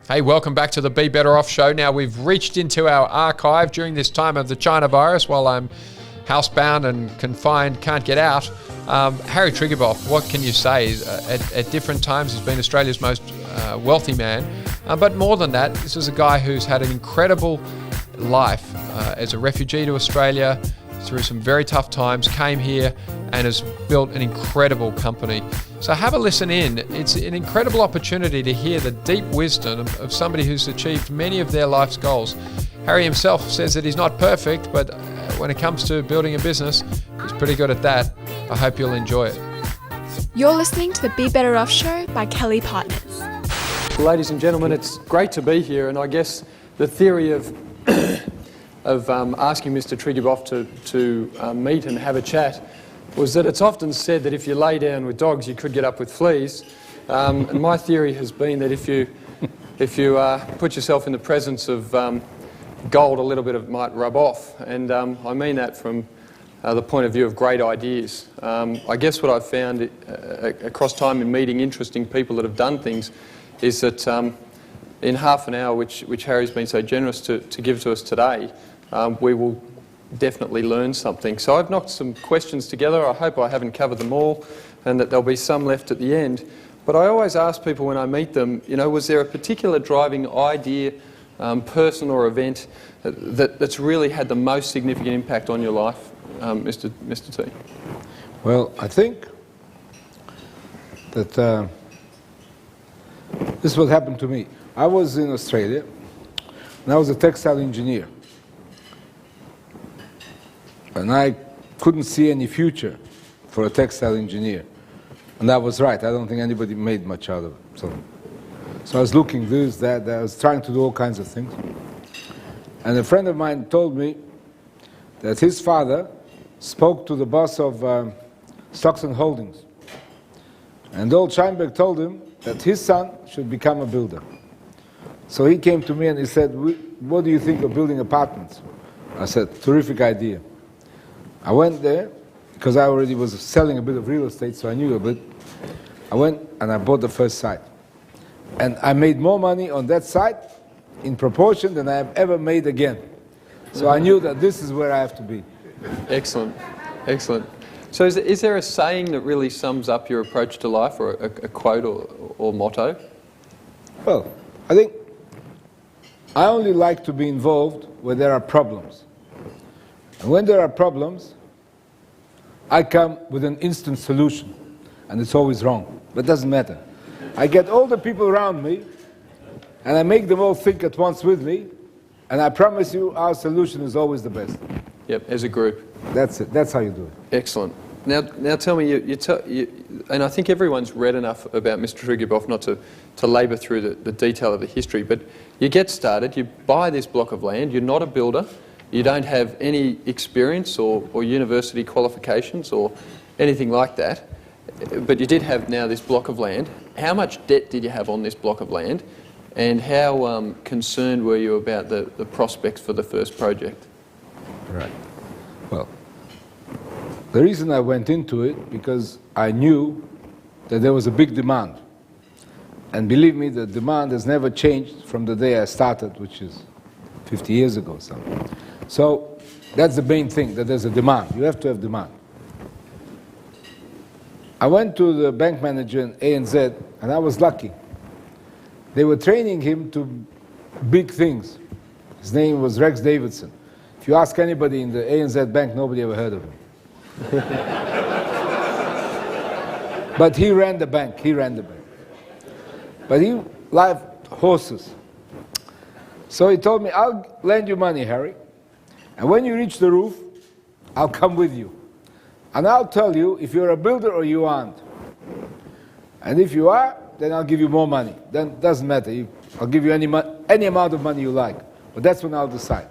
Hey, welcome back to the Be Better Off show. Now, we've reached into our archive during this time of the China virus while I'm housebound and confined, can't get out. Harry Triguboff, what can you say? At different times, he's been Australia's most wealthy man. But more than that, this is a guy who's had an incredible life as a refugee to Australia through some very tough times, came here and has built an incredible company. So have a listen in. It's an incredible opportunity to hear the deep wisdom of somebody who's achieved many of their life's goals. Harry himself says that he's not perfect, but when it comes to building a business, he's pretty good at that. I hope you'll enjoy it. You're listening to the Be Better Off show by Kelly+Partners. Ladies and gentlemen, it's great to be here, and I guess the theory of asking Mr. Triguboff to meet and have a chat was that it's often said that if you lay down with dogs, you could get up with fleas. And my theory has been that if you put yourself in the presence of gold, a little bit of it might rub off. And I mean that from the point of view of great ideas. I guess what I've found across time in meeting interesting people that have done things is that in half an hour, which Harry's been so generous to give to us today, we will definitely learn something. So I've knocked some questions together. I hope I haven't covered them all and that there'll be some left at the end. But I always ask people when I meet them, you know, was there a particular driving idea, person or event that's really had the most significant impact on your life, Mr. T? Well, I think that this is what happened to me. I was in Australia and I was a textile engineer. And I couldn't see any future for a textile engineer. And that was right. I don't think anybody made much out of it. So I was looking this, that, I was trying to do all kinds of things. And a friend of mine told me that his father spoke to the boss of Stocks and Holdings. And old Scheinberg told him that his son should become a builder. So he came to me and he said, what do you think of building apartments? I said, terrific idea. I went there, because I already was selling a bit of real estate, so I knew a bit. I went and I bought the first site. And I made more money on that site in proportion than I have ever made again. So I knew that this is where I have to be. Excellent, excellent. So is there a saying that really sums up your approach to life, or a quote or motto? Well, I think I only like to be involved where there are problems. And when there are problems, I come with an instant solution, and it's always wrong, but it doesn't matter. I get all the people around me, and I make them all think at once with me, and I promise you our solution is always the best. Yep, as a group. That's it. That's how you do it. Excellent. Now tell me, and I think everyone's read enough about Mr. Triguboff not to labour through the detail of the history, but you get started, you buy this block of land, you're not a builder, you don't have any experience or university qualifications or anything like that, but you did have now this block of land. How much debt did you have on this block of land, and how concerned were you about the prospects for the first project? Right. Well, the reason I went into it, because I knew that there was a big demand. And believe me, the demand has never changed from the day I started, which is 50 years ago or something. So that's the main thing, that there's a demand. You have to have demand. I went to the bank manager in ANZ, and I was lucky. They were training him to big things. His name was Rex Davidson. If you ask anybody in the ANZ bank, nobody ever heard of him. But he ran the bank, But he liked horses. So he told me, I'll lend you money, Harry. And when you reach the roof, I'll come with you. And I'll tell you if you're a builder or you aren't. And if you are, then I'll give you more money. Then it doesn't matter. I'll give you any amount of money you like. But that's when I'll decide.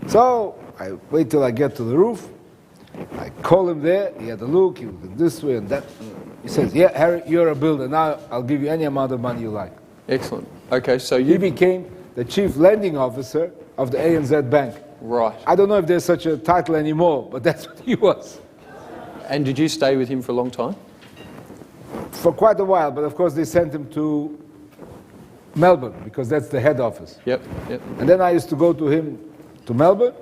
So I wait till I get to the roof. I call him there. He had a look. He looked this way and that. He says, yeah, Harry, you're a builder. Now I'll give you any amount of money you like. Excellent. Okay, so He became the chief lending officer of the ANZ Bank. Right. I don't know if there's such a title anymore, but that's what he was. And did you stay with him for a long time? For quite a while, but of course they sent him to Melbourne, because that's the head office. Yep, yep. And then I used to go to him to Melbourne,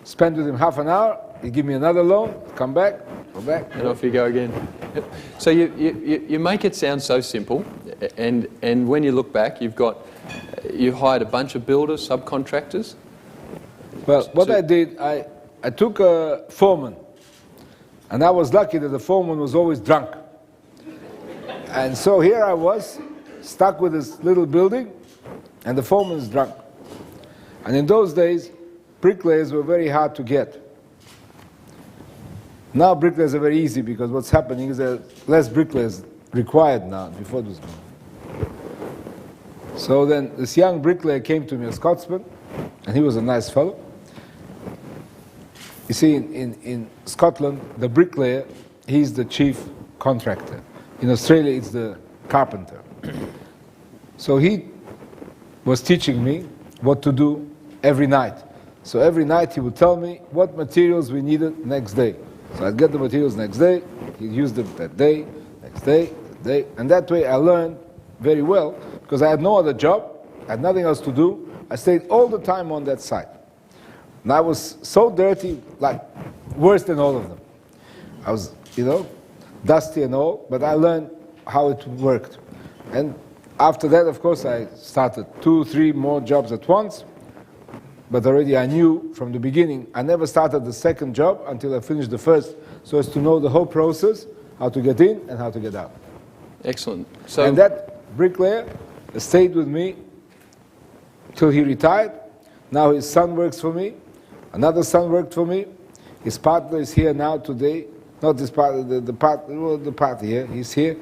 spend with him half an hour, he'd give me another loan, come back, go back. And off you go again. Yep. So you make it sound so simple, and when you look back, you hired a bunch of builders, subcontractors. Well, what I did, I took a foreman, and I was lucky that the foreman was always drunk. And so here I was, stuck with this little building, and the foreman's drunk. And in those days, bricklayers were very hard to get. Now bricklayers are very easy because what's happening is there are less bricklayers required now. Before it was more. So then this young bricklayer came to me, a Scotsman, and he was a nice fellow. You see, in Scotland, the bricklayer, he's the chief contractor. In Australia, it's the carpenter. So he was teaching me what to do every night. So every night he would tell me what materials we needed next day. So I'd get the materials next day, he'd use them that day, next day, that day. And that way I learned very well, because I had no other job, I had nothing else to do. I stayed all the time on that site. And I was so dirty, like worse than all of them. I was, dusty and all, but I learned how it worked. And after that, of course, I started 2, 3 more jobs at once. But already I knew from the beginning, I never started the second job until I finished the first, so as to know the whole process, how to get in and how to get out. Excellent. So, and that bricklayer stayed with me till he retired. Now his son works for me. Another son worked for me. His partner is here now today. Not his partner, the partner here. He's here.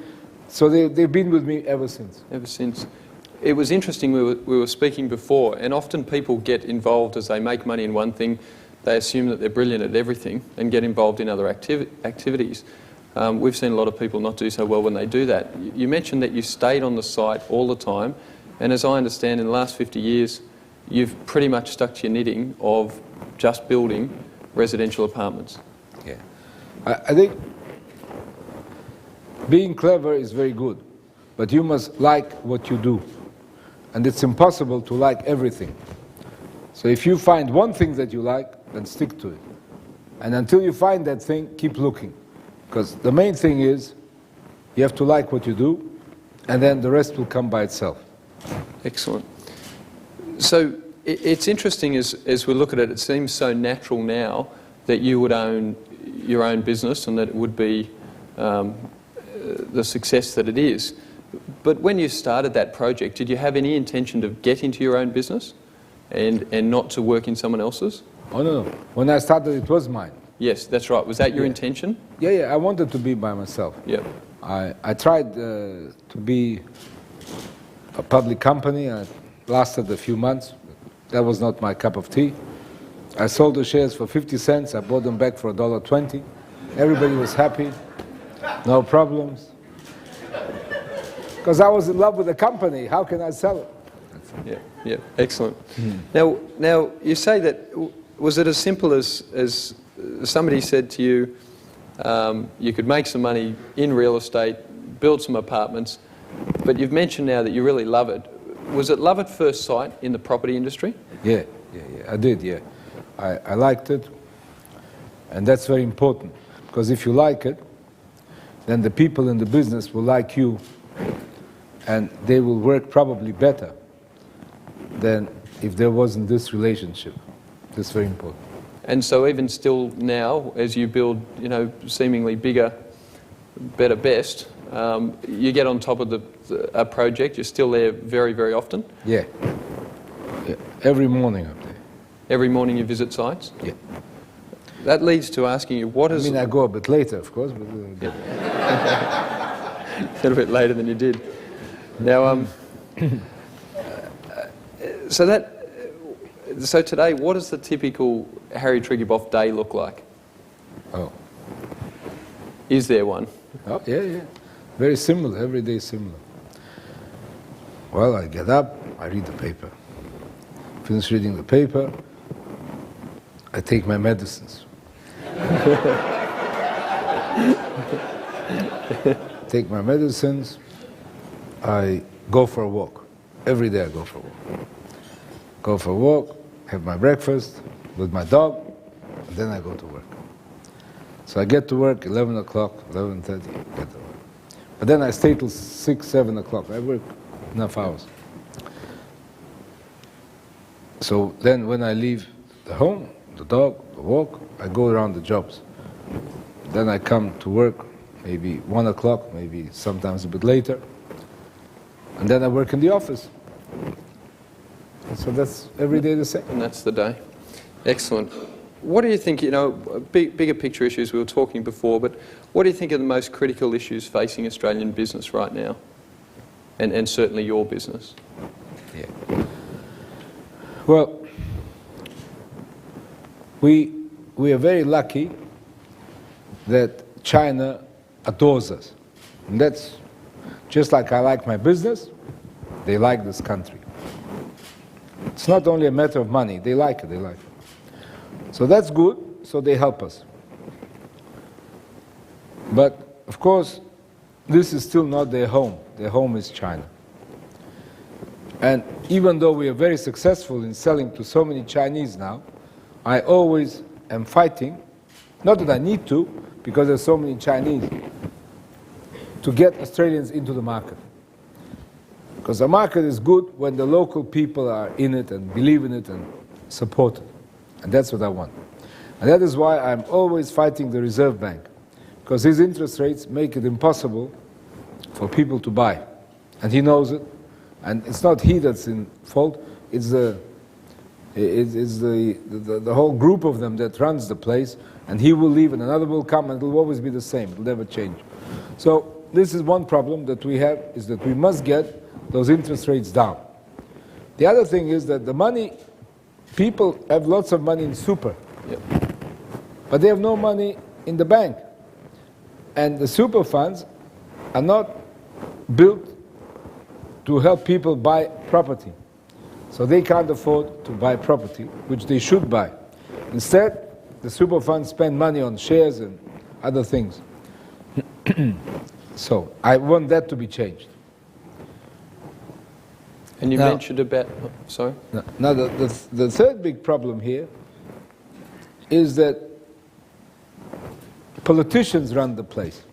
So they've been with me ever since. Ever since. It was interesting, we were speaking before, and often people get involved as they make money in one thing. They assume that they're brilliant at everything and get involved in other activities. We've seen a lot of people not do so well when they do that. You mentioned that you stayed on the site all the time, and as I understand, in the last 50 years, you've pretty much stuck to your knitting of just building residential apartments. Yeah. I think being clever is very good, but you must like what you do. And it's impossible to like everything. So if you find one thing that you like, then stick to it. And until you find that thing, keep looking. Because the main thing is, you have to like what you do, and then the rest will come by itself. Excellent. So it's interesting as we look at it, it seems so natural now that you would own your own business and that it would be the success that it is. But when you started that project, did you have any intention to get into your own business and not to work in someone else's? Oh, no. When I started, it was mine. Yes, that's right. Was that your intention? Yeah, I wanted to be by myself. Yeah. I tried to be a public company. I lasted a few months. That was not my cup of tea. I sold the shares for 50 cents. I bought them back for $1.20. Everybody was happy. No problems. Because I was in love with the company. How can I sell it? Yeah, excellent. Now you say that, was it as simple as somebody said to you, you could make some money in real estate, build some apartments, but you've mentioned now that you really love it. Was it love at first sight in the property industry? Yeah, I did, yeah. I liked it, and that's very important, because if you like it, then the people in the business will like you, and they will work probably better than if there wasn't this relationship. That's very important. And so even still now, as you build, seemingly bigger, better, best, you get on top of a project, you're still there very, very often? Yeah. Every morning up there. Every morning you visit sites? Yeah. That leads to asking you, what is... I go a bit later, of course, but... A little bit later than you did. Now, so today, what does the typical Harry Triguboff day look like? Oh. Is there one? Oh, yeah. Very similar, every day similar. Well, I get up, I read the paper. Finish reading the paper, I take my medicines. Take my medicines, I go for a walk. Every day I go for a walk. Go for a walk, have my breakfast with my dog, and then I go to work. So I get to work 11 o'clock, 11:30, get to work. But then I stay till 6, 7 o'clock. I work enough hours. So then when I leave the home, the dog, the walk, I go around the jobs. Then I come to work, maybe 1 o'clock, maybe sometimes a bit later. And then I work in the office. And so that's every day the same. And that's the day. Excellent. What do you think, bigger picture issues, we were talking before, but what do you think are the most critical issues facing Australian business right now? And certainly your business? Yeah. Well, we are very lucky that China adores us. And that's just like I like my business, they like this country. It's not only a matter of money, they like it. So that's good, so they help us. But, of course, this is still not their home. Their home is China. And even though we are very successful in selling to so many Chinese now, I always am fighting, not that I need to, because there's so many Chinese, to get Australians into the market. Because the market is good when the local people are in it and believe in it and support it. And that's what I want. And that is why I'm always fighting the Reserve Bank. Because his interest rates make it impossible for people to buy. And he knows it. And it's not he that's in fault, it's the whole group of them that runs the place, and he will leave and another will come, and it will always be the same, it will never change. So this is one problem that we have, is that we must get those interest rates down. The other thing is that the money, people have lots of money in super, but they have no money in the bank. And the super funds are not built to help people buy property. So they can't afford to buy property, which they should buy. Instead, the super funds spend money on shares and other things. So I want that to be changed. And you mentioned about, sorry? Now the third big problem here is that politicians run the place.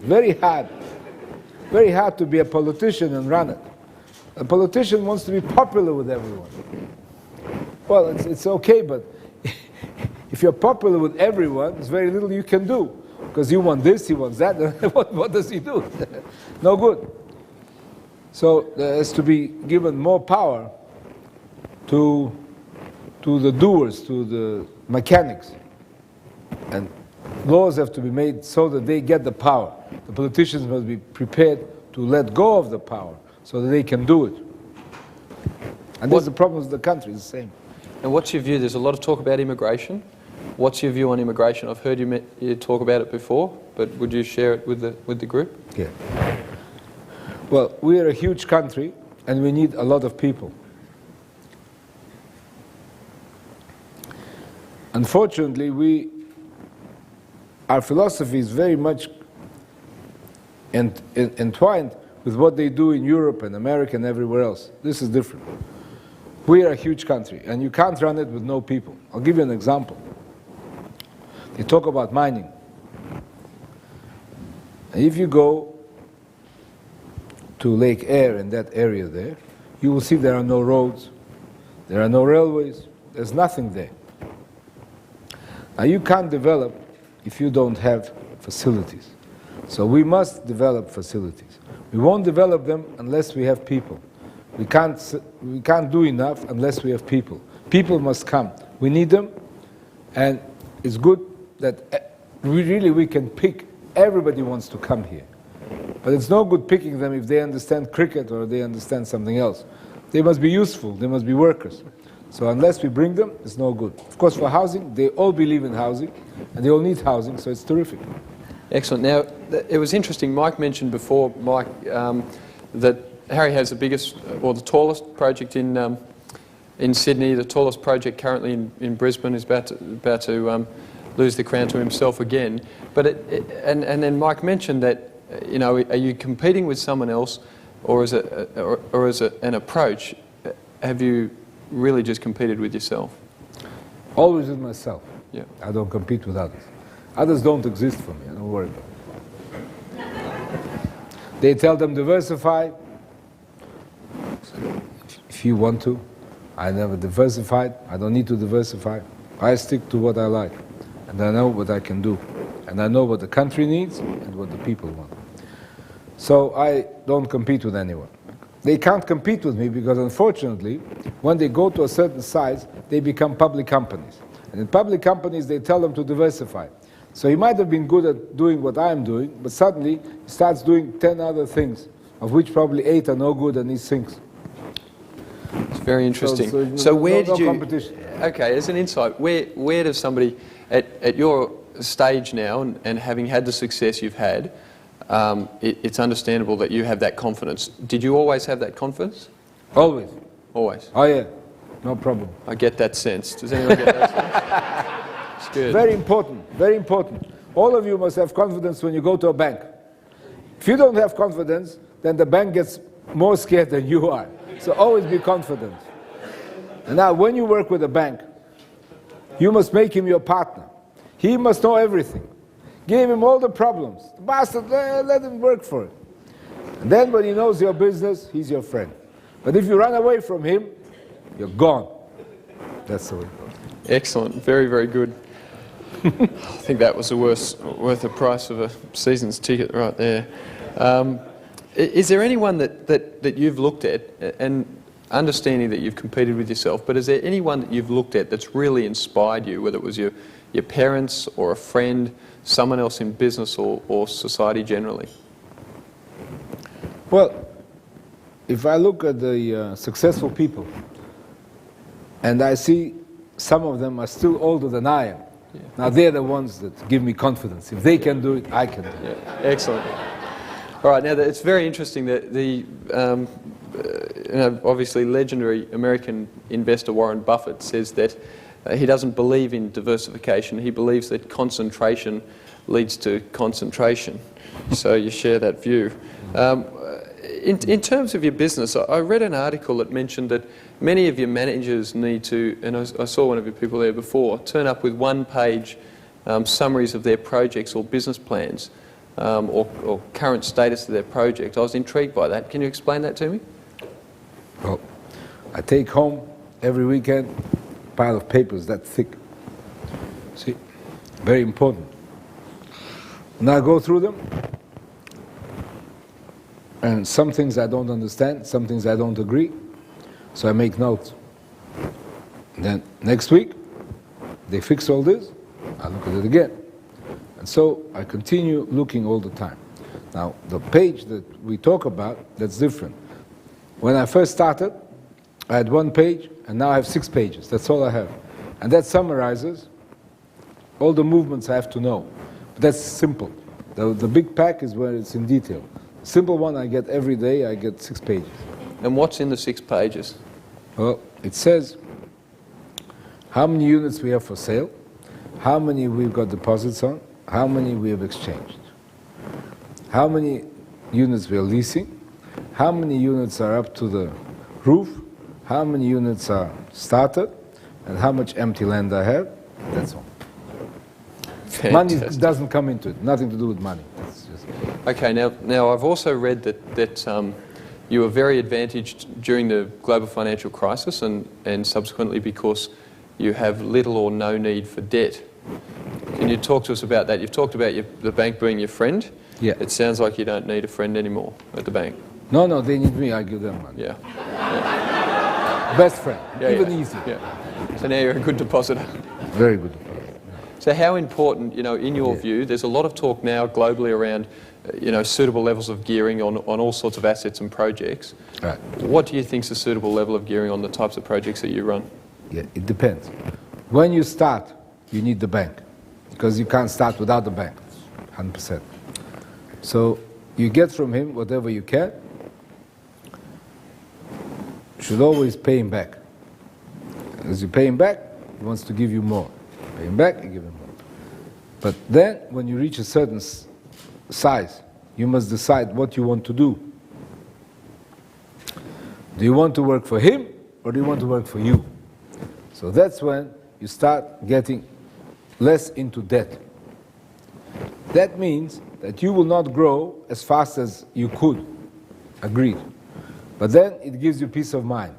Very hard to be a politician and run it. A politician wants to be popular with everyone. Well, it's okay, but if you're popular with everyone, there's very little you can do. Because you want this, he wants that, what does he do? No good. So there has to be given more power to the doers, to the mechanics. And laws have to be made so that they get the power. The politicians must be prepared to let go of the power so that they can do it. And that's the problem with the country, it's the same. And what's your view? There's a lot of talk about immigration. What's your view on immigration? I've heard you talk about it before, but would you share it with the group? Yeah. Well, we are a huge country and we need a lot of people. Unfortunately, our philosophy is very much entwined with what they do in Europe and America and everywhere else. This is different. We are a huge country, and you can't run it with no people. I'll give you an example. They talk about mining. And if you go to Lake Eyre in that area there, you will see there are no roads, there are no railways, there's nothing there. Now you can't develop if you don't have facilities. So we must develop facilities. We won't develop them unless we have people. We can't do enough unless we have people. People must come. We need them, and it's good that we can pick. Everybody wants to come here. But it's no good picking them if they understand cricket or they understand something else. They must be useful. They must be workers. So unless we bring them, it's no good. Of course, for housing, they all believe in housing, and they all need housing, so it's terrific. Excellent. Now, it was interesting, Mike mentioned before, Mike, that Harry has the biggest, or the tallest project in Sydney. The tallest project currently in Brisbane is about to lose the crown to himself again. But and then Mike mentioned that, are you competing with someone else? or is it an approach? Have you really just competed with yourself? Always with myself. Yeah. I don't compete with others. Others don't exist for me. I don't worry about it. They tell them diversify. If you want to. I never diversified. I don't need to diversify. I stick to what I like. And I know what I can do. And I know what the country needs and what the people want. So I don't compete with anyone. They can't compete with me because, unfortunately, when they go to a certain size, they become public companies. And in public companies, they tell them to diversify. So he might have been good at doing what I'm doing, but suddenly he starts doing 10 other things, of which probably 8 are no good and he sinks. It's very interesting. So where did you... Competition. Okay, as an insight, where does somebody, at your stage now, and having had the success you've had, it's understandable that you have that confidence. Did you always have that confidence? Always. Always? Oh, yeah. No problem. I get that sense. Does anyone get that sense? It's good. Very important. Very important. All of you must have confidence when you go to a bank. If you don't have confidence, then the bank gets more scared than you are. So always be confident. And now, when you work with a bank, you must make him your partner. He must know everything. Give him all the problems. The bastard, let him work for it. And then when he knows your business, he's your friend. But if you run away from him, you're gone. That's the way. Excellent. Very, very good. I think that was worth the price of a season's ticket right there. Is there anyone that you've looked at, and understanding that you've competed with yourself, but is there anyone that you've looked at that's really inspired you, whether it was your parents or a friend, someone else in business or society generally? Well, if I look at the successful people, and I see some of them are still older than I am, yeah. Now they're the ones that give me confidence. If they can do it, I can do it. Yeah. Excellent. All right, now it's very interesting that obviously legendary American investor Warren Buffett says that he doesn't believe in diversification. He believes that concentration leads to concentration. So you share that view. In terms of your business, I read an article that mentioned that many of your managers need to, and I saw one of your people there before, turn up with one-page summaries of their projects or business plans or current status of their project. I was intrigued by that. Can you explain that to me? Well, I take home every weekend a pile of papers that thick. See, very important. And I go through them, and some things I don't understand, some things I don't agree, so I make notes. And then next week, they fix all this, I look at it again. And so I continue looking all the time. Now, the page that we talk about, that's different. When I first started, I had 1 page, and now I have 6 pages. That's all I have. And that summarizes all the movements I have to know. But that's simple. The big pack is where it's in detail. The simple one I get every day, I get 6 pages. And what's in the 6 pages? Well, it says how many units we have for sale, how many we've got deposits on, how many we have exchanged, how many units we are leasing, how many units are up to the roof, how many units are started, and how much empty land I have. That's all. Fantastic. Money doesn't come into it. Nothing to do with money. It's just... Okay. Now I've also read that you were very advantaged during the global financial crisis, and subsequently because you have little or no need for debt. Can you talk to us about that? You've talked about the bank being your friend. Yeah. It sounds like you don't need a friend anymore at the bank. No, they need me. I give them money. Yeah. Best friend. Even easier. Yeah. So now you're a good depositor. Very good. So how important, in your view, there's a lot of talk now globally around, suitable levels of gearing on all sorts of assets and projects. Right. What do you think is a suitable level of gearing on the types of projects that you run? Yeah, it depends. When you start, you need the bank, because you can't start without the bank, 100%. So you get from him whatever you can. You should always pay him back. As you pay him back, he wants to give you more. Pay him back, you give him more. But then, when you reach a certain size, you must decide what you want to do. Do you want to work for him or do you want to work for you? So that's when you start getting less into debt. That means that you will not grow as fast as you could. Agreed. But then it gives you peace of mind.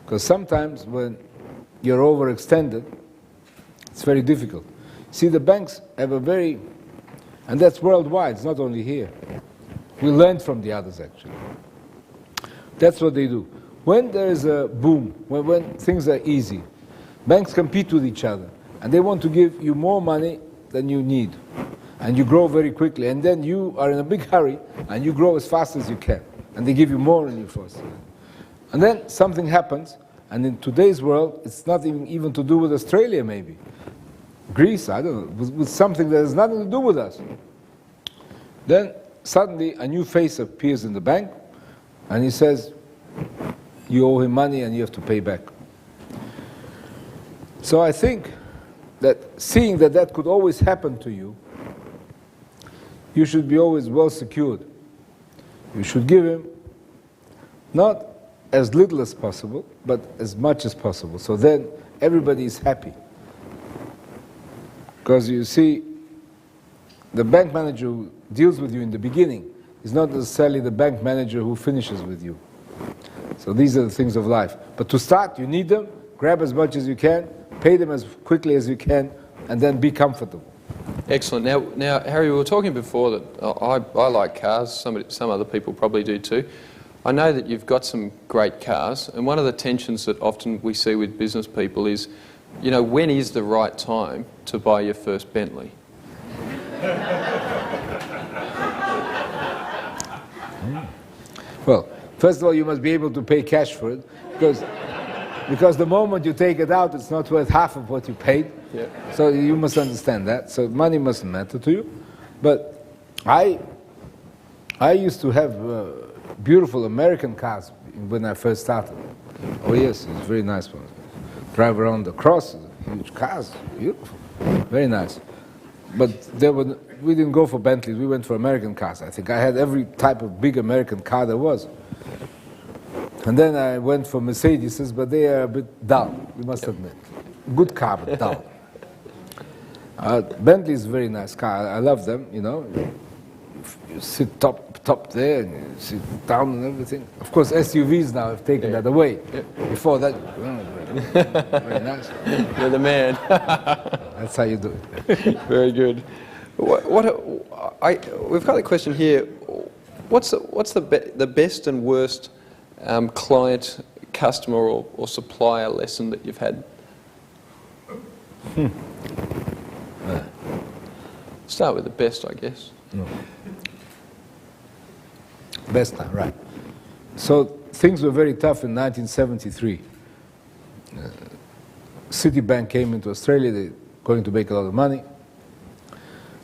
Because sometimes when you're overextended, it's very difficult. See, the banks have a very, and that's worldwide, it's not only here. We learned from the others, actually. That's what they do. When there is a boom, when things are easy, banks compete with each other, and they want to give you more money than you need. And you grow very quickly, and then you are in a big hurry, and you grow as fast as you can. And they give you more than you first. And then something happens, and in today's world, it's not even to do with Australia, maybe. Greece, I don't know, with something that has nothing to do with us. Then suddenly a new face appears in the bank, and he says, you owe him money and you have to pay back. So I think that seeing that that could always happen to you, you should be always well secured. You should give him not as little as possible, but as much as possible. So then everybody is happy. Because you see, the bank manager who deals with you in the beginning is not necessarily the bank manager who finishes with you. So these are the things of life. But to start, you need them, grab as much as you can, pay them as quickly as you can, and then be comfortable. Excellent. Now, Harry, we were talking before that I like cars. Some other people probably do too. I know that you've got some great cars, and one of the tensions that often we see with business people is, you know, when is the right time to buy your first Bentley? Well, first of all, you must be able to pay cash for it, because the moment you take it out, it's not worth half of what you paid. Yeah. So you must understand that. So money mustn't matter to you. But I used to have beautiful American cars when I first started. Oh yes, it was very nice ones. Drive around the cross, huge cars, beautiful, very nice. But we didn't go for Bentleys, we went for American cars. I think I had every type of big American car there was. And then I went for Mercedes, but they are a bit dull, we must admit. Good car, but dull. Bentley is a very nice car. I love them, you know. You sit top there, and you sit down and everything. Of course, SUVs now have taken that away. Yeah. Before that, very nice. You're the man. That's how you do it. Very good. We've got a question here. What's the best and worst client, customer, or supplier lesson that you've had? Start with the best, I guess. No. Best time, right. So things were very tough in 1973. Citibank came into Australia, they're going to make a lot of money.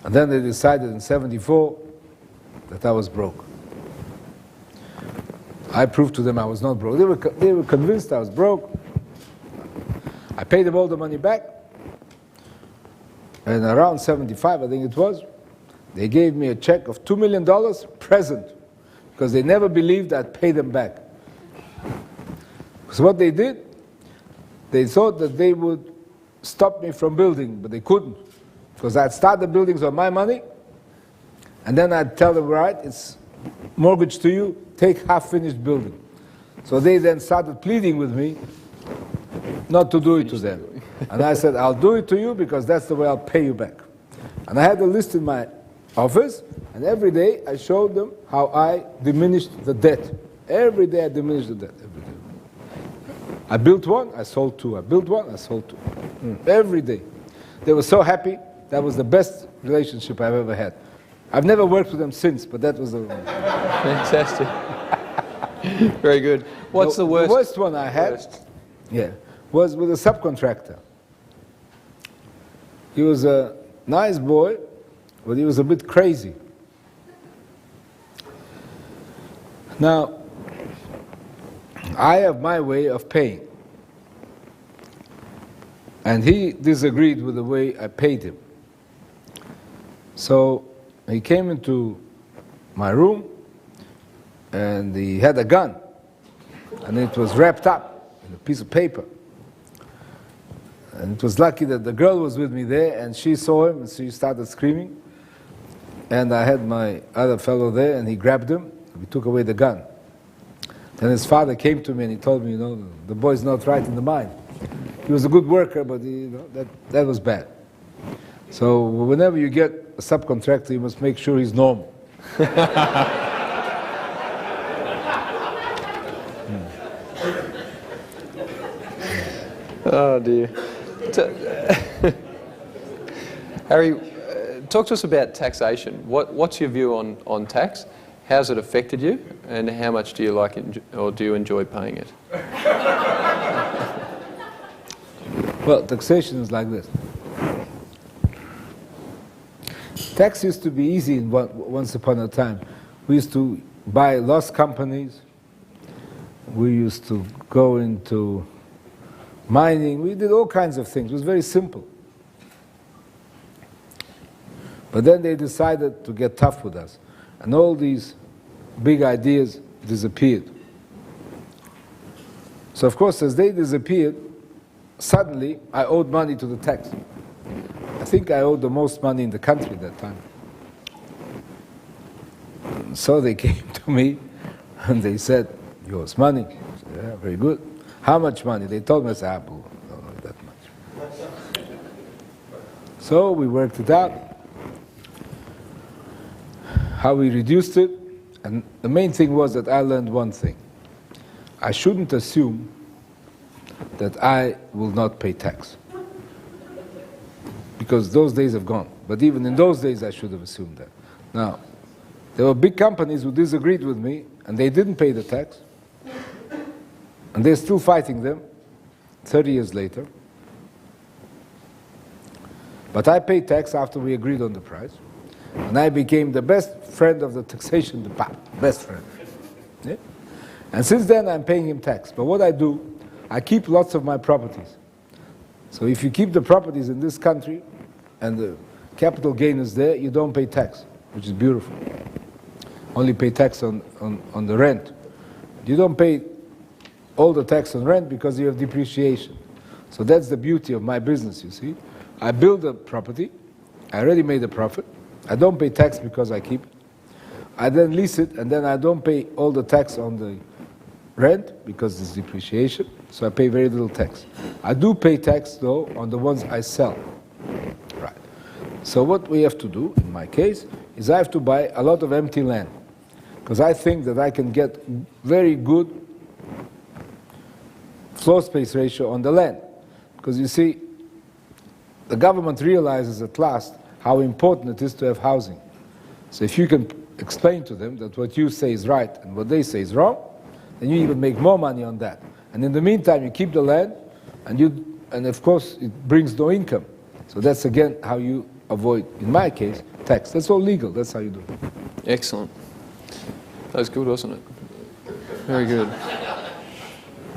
And then they decided in 74 that I was broke. I proved to them I was not broke. They were convinced I was broke. I paid them all the money back. And around 75, I think it was, they gave me a check of $2 million present, because they never believed I'd pay them back. So what they did, they thought that they would stop me from building, but they couldn't, because I'd start the buildings on my money, and then I'd tell them, right, it's mortgage to you, take half-finished building. So they then started pleading with me not to do it to them. And I said, I'll do it to you because that's the way I'll pay you back. And I had a list in my office, and every day I showed them how I diminished the debt. Every day I diminished the debt, every day. I built one, I sold two. I built one, I sold two. Every day. They were so happy. That was the best relationship I've ever had. I've never worked with them since, but that was the... Fantastic. Very good. What's the worst? The worst one I had, was with a subcontractor. He was a nice boy, but he was a bit crazy. Now, I have my way of paying. And he disagreed with the way I paid him. So he came into my room and he had a gun. and it was wrapped up in a piece of paper. And it was lucky that the girl was with me there, and she saw him, and she started screaming. And I had my other fellow there, and he grabbed him. We took away the gun. Then his father came to me, and he told me, you know, the boy's not right in the mind. He was a good worker, but you know, that was bad. So whenever you get a subcontractor, you must make sure he's normal. Oh dear. Harry, talk to us about taxation. What's your view on tax? How's it affected you, and how much do you like it, or do you enjoy paying it? Well, taxation is like this. Tax used to be easy once upon a time. We used to buy lost companies. We used to go into mining. We did all kinds of things. It was very simple. But then they decided to get tough with us. And all these big ideas disappeared. So of course, as they disappeared, suddenly I owed money to the tax. I think I owed the most money in the country at that time. So they came to me and they said, you owe us money. I said, yeah, very good. How much money? They told me, I said, don't know that much. So we worked it out, how we reduced it, and the main thing was that I learned one thing. I shouldn't assume that I will not pay tax, because those days have gone. But even in those days, I should have assumed that. Now, there were big companies who disagreed with me, and they didn't pay the tax, and they're still fighting them 30 years later. But I paid tax after we agreed on the price, and I became the best friend of the taxation department, best friend. Yeah? And since then, I'm paying him tax. But what I do, I keep lots of my properties. So if you keep the properties in this country, and the capital gain is there, you don't pay tax, which is beautiful. Only pay tax on the rent. You don't pay all the tax on rent because you have depreciation. So that's the beauty of my business, you see. I build a property, I already made a profit, I don't pay tax because I keep it. I then lease it, and then I don't pay all the tax on the rent because there's depreciation, so I pay very little tax. I do pay tax, though, on the ones I sell. Right. So what we have to do, in my case, is I have to buy a lot of empty land, because I think that I can get very good floor space ratio on the land. Because you see, the government realizes at last how important it is to have housing. So if you can explain to them that what you say is right and what they say is wrong, then you even make more money on that. And in the meantime, you keep the land, and of course, it brings no income. So that's again how you avoid, in my case, tax. That's all legal. That's how you do it. Excellent. That was good, wasn't it? Very good.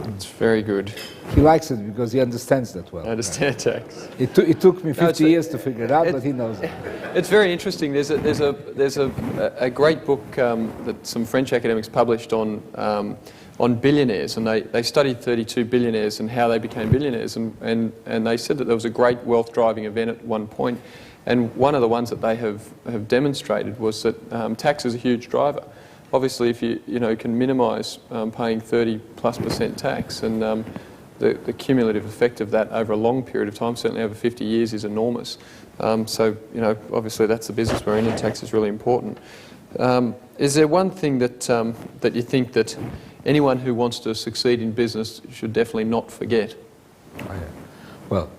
It's very good. He likes it because he understands that well. I understand tax. It took me 50 years to figure it out, but he knows it. It's very interesting. There's a great book that some French academics published on billionaires, and they studied 32 billionaires and how they became billionaires, and they said that there was a great wealth driving event at one point, and one of the ones that they have demonstrated was that tax is a huge driver. Obviously, if you can minimise paying 30+% tax, and the cumulative effect of that over a long period of time, certainly over 50 years, is enormous. So obviously that's the business we're in, and tax is really important. Is there one thing that you think that anyone who wants to succeed in business should definitely not forget? Oh, yeah. Well,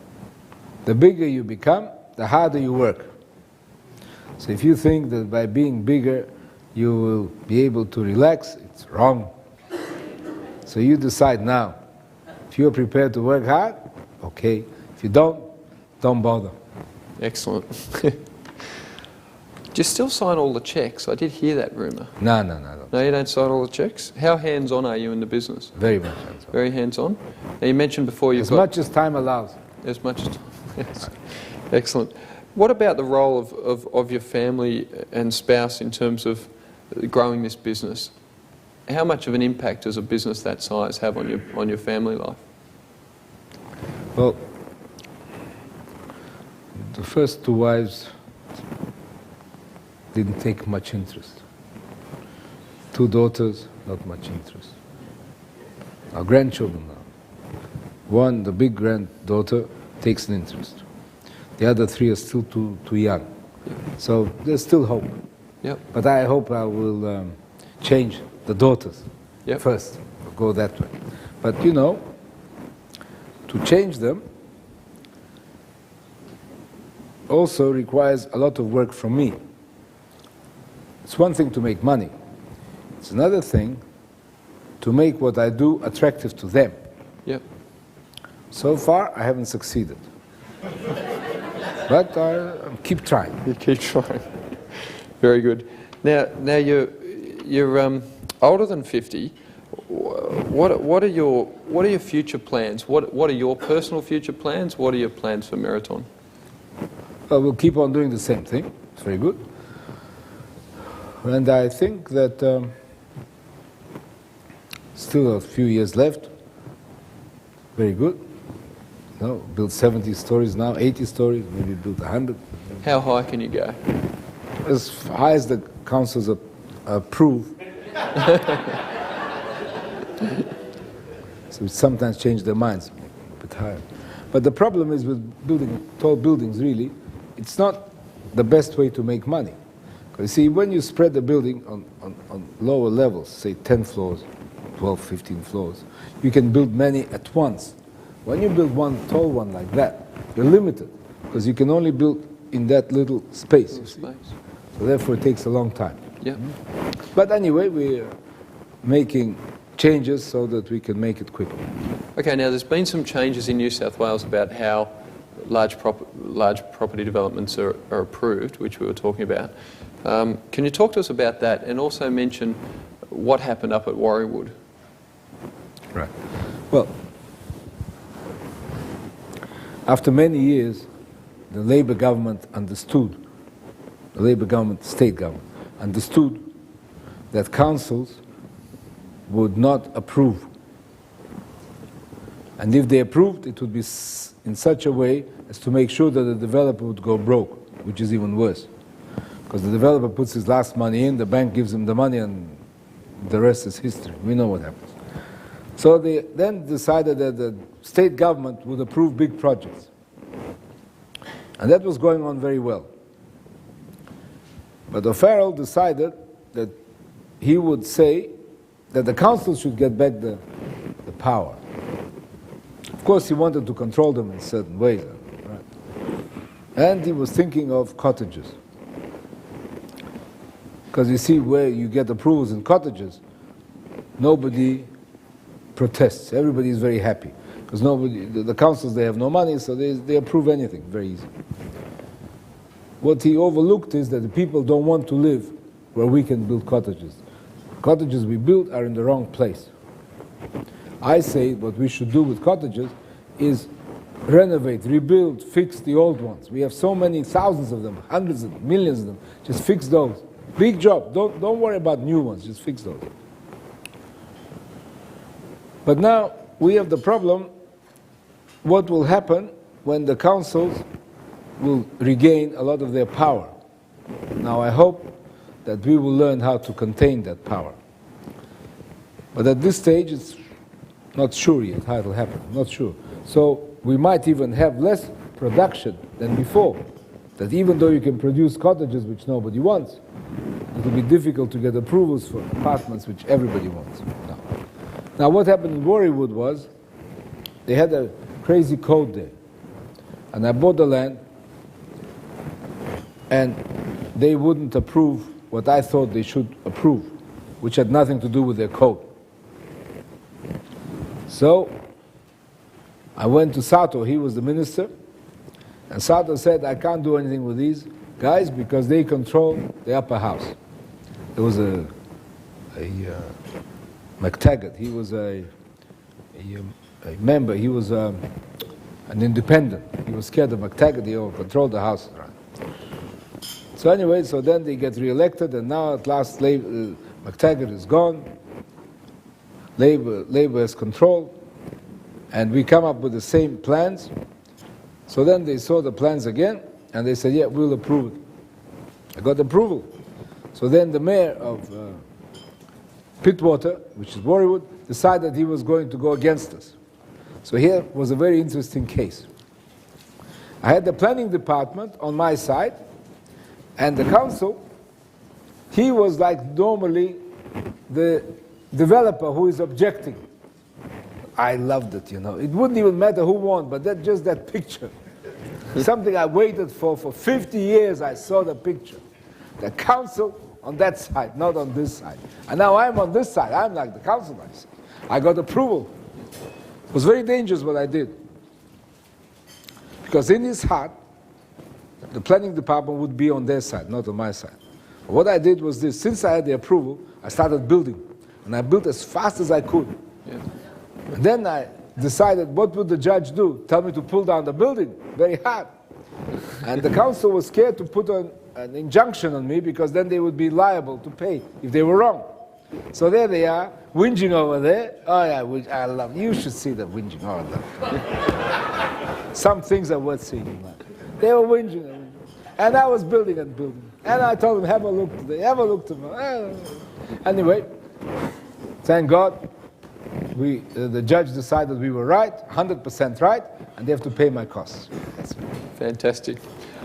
the bigger you become, the harder you work. So if you think that by being bigger you will be able to relax, it's wrong. So you decide now. If you're prepared to work hard, okay. If you don't bother. Excellent. Do you still sign all the checks? I did hear that rumour. No. No, you don't sign all the checks? How hands-on are you in the business? Very much hands-on. Very hands-on? Now, you mentioned before you've got... As much as time allows. As much as time, yes. Excellent. What about the role of your family and spouse in terms of growing this business? how much of an impact does a business that size have on your family life? Well, the first two wives didn't take much interest. Two daughters, not much interest. Our grandchildren now. One, the big granddaughter, takes an interest. The other three are still too young. So there's still hope. Yep. But I hope I will change the daughters Yep. first, go that way. But you know, to change them also requires a lot of work from me. It's one thing to make money. It's another thing to make what I do attractive to them. Yep. So far, I haven't succeeded. But I keep trying. You keep trying. Very good. Now you're older than 50. What are your future plans? What are your personal future plans? What are your plans for Meriton? Well, we'll keep on doing the same thing. It's very good. And I think that still a few years left. Very good. No, build 70 stories now, 80 stories, maybe build 100. How high can you go? As high as the councils approve. So we sometimes change their minds a bit higher. But the problem is with building tall buildings, really, it's not the best way to make money. Because you see, when you spread the building on lower levels, say 10 floors, 12, 15 floors, you can build many at once. When you build one tall one like that, you're limited, because you can only build in that little space. So therefore it takes a long time. Yeah. But anyway, we're making changes so that we can make it quicker. Okay, now there's been some changes in New South Wales about how large property developments are approved, which we were talking about. Can you talk to us about that and also mention what happened up at Warriewood? Right. Well, after many years, the Labour government understood, the Labour government, state government, understood that councils would not approve. And if they approved, it would be in such a way as to make sure that the developer would go broke, which is even worse. Because the developer puts his last money in, the bank gives him the money, and the rest is history. We know what happens. So they then decided that the state government would approve big projects. And that was going on very well. But O'Farrell decided that he would say that the council should get back the power. Of course, he wanted to control them in certain ways. Right? And he was thinking of cottages. Because you see, where you get approvals in cottages, nobody protests. Everybody is very happy. Because the councils, they have no money, so they approve anything very easy. What he overlooked is that the people don't want to live where we can build cottages. Cottages we build are in the wrong place. I say what we should do with cottages is renovate, rebuild, fix the old ones. We have so many thousands of them, hundreds of them, millions of them. Just fix those. Big job. Don't worry about new ones. Just fix those. But now we have the problem, what will happen when the councils will regain a lot of their power. Now I hope that we will learn how to contain that power. But at this stage, it's not sure yet how it will happen, not sure. So we might even have less production than before. That even though you can produce cottages which nobody wants, it will be difficult to get approvals for apartments which everybody wants. Now what happened in Warriewood was, they had a crazy code there. And I bought the land, and they wouldn't approve what I thought they should approve, which had nothing to do with their code. So I went to Sato, he was the minister, and Sato said, I can't do anything with these guys because they control the upper house. There was a McTaggart, he was a member, he was an independent. He was scared of McTaggart, he controlled the house. So anyway, so then they get re-elected, and now at last McTaggart is gone, labor has control, and we come up with the same plans. So then they saw the plans again, and they said, yeah, we'll approve it. I got approval. So then the mayor of Pittwater, which is Warriewood, decided he was going to go against us. So here was a very interesting case. I had the planning department on my side, and the council, he was like normally the developer who is objecting. I loved it, you know. It wouldn't even matter who won, but just that picture. Something I waited for 50 years, I saw the picture. The council on that side, not on this side. And now I'm on this side. I'm like the council. I got approval. It was very dangerous what I did. Because in his heart, the planning department would be on their side, not on my side. But what I did was this. Since I had the approval, I started building. And I built as fast as I could. Yeah. And then I decided, what would the judge do? Tell me to pull down the building very hard. And the council was scared to put an injunction on me, because then they would be liable to pay if they were wrong. So there they are, whinging over there. Oh yeah, I love, you should see them whinging over there. Some things are worth seeing. They were whinging. And I was building and building. And I told them, have a look today, have a look tomorrow. Anyway, thank God, the judge decided we were right, 100% right, and they have to pay my costs. Fantastic.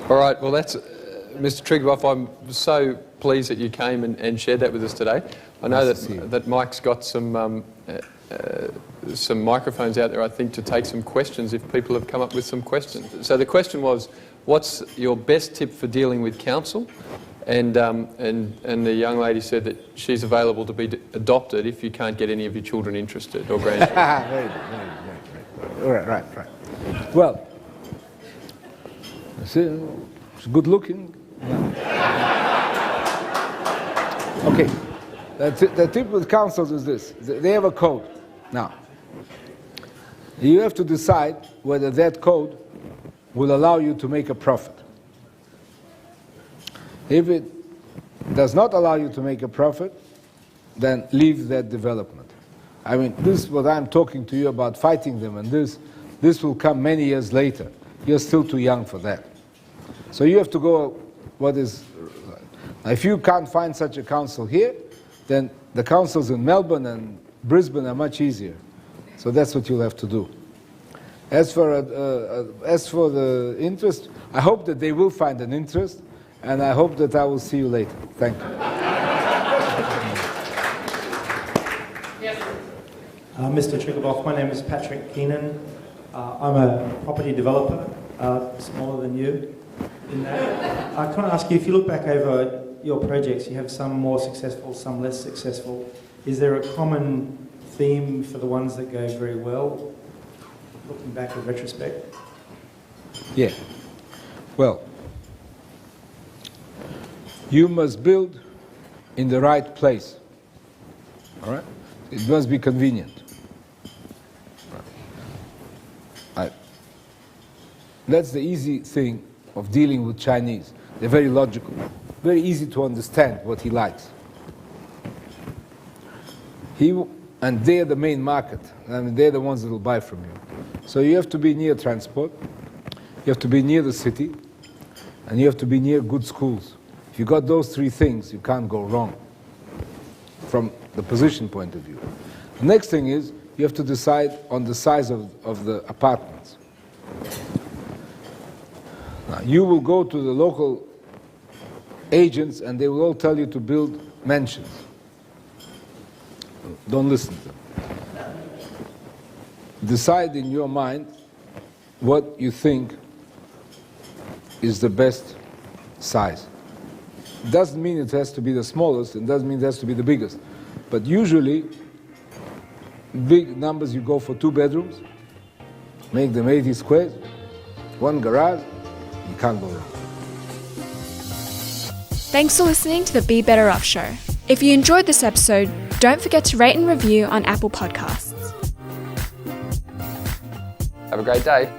All right, well, that's Mr. Triguboff. I'm so pleased that you came and shared that with us today. I know that Mike's got some microphones out there, I think, to take some questions if people have come up with some questions. So the question was, what's your best tip for dealing with council? And the young lady said that she's available to be adopted if you can't get any of your children interested or grandchildren. Very good. All right. Well, see, it's good looking. Okay, the tip with councils is this. They have a code. Now, you have to decide whether that code will allow you to make a profit. If it does not allow you to make a profit, then leave that development. I mean, this is what I'm talking to you about, fighting them, and this will come many years later. You're still too young for that. So you have to go what is... If you can't find such a council here, then the councils in Melbourne and Brisbane are much easier. So that's what you'll have to do. As for the interest, I hope that they will find an interest, and I hope that I will see you later. Thank you. Mr. Triguboff, my name is Patrick Keenan. I'm a property developer, smaller than you in that. I kind of ask you, if you look back over your projects, you have some more successful, some less successful. Is there a common theme for the ones that go very well, looking back in retrospect? Yeah. Well, you must build in the right place. All right? It must be convenient. That's the easy thing of dealing with Chinese. They're very logical, very easy to understand what he likes. And they're the main market. I mean, they're the ones that will buy from you. So you have to be near transport, you have to be near the city, and you have to be near good schools. If you got those three things, you can't go wrong from the position point of view. The next thing is you have to decide on the size of the apartments. Now, you will go to the local agents and they will all tell you to build mansions. Don't listen to them. Decide in your mind what you think is the best size. It doesn't mean it has to be the smallest, it doesn't mean it has to be the biggest. But usually, big numbers, you go for 2 bedrooms, make them 80 squares, 1 garage, you can't go wrong. Thanks for listening to the Be Better Off Show. If you enjoyed this episode, don't forget to rate and review on Apple Podcasts. Have a great day.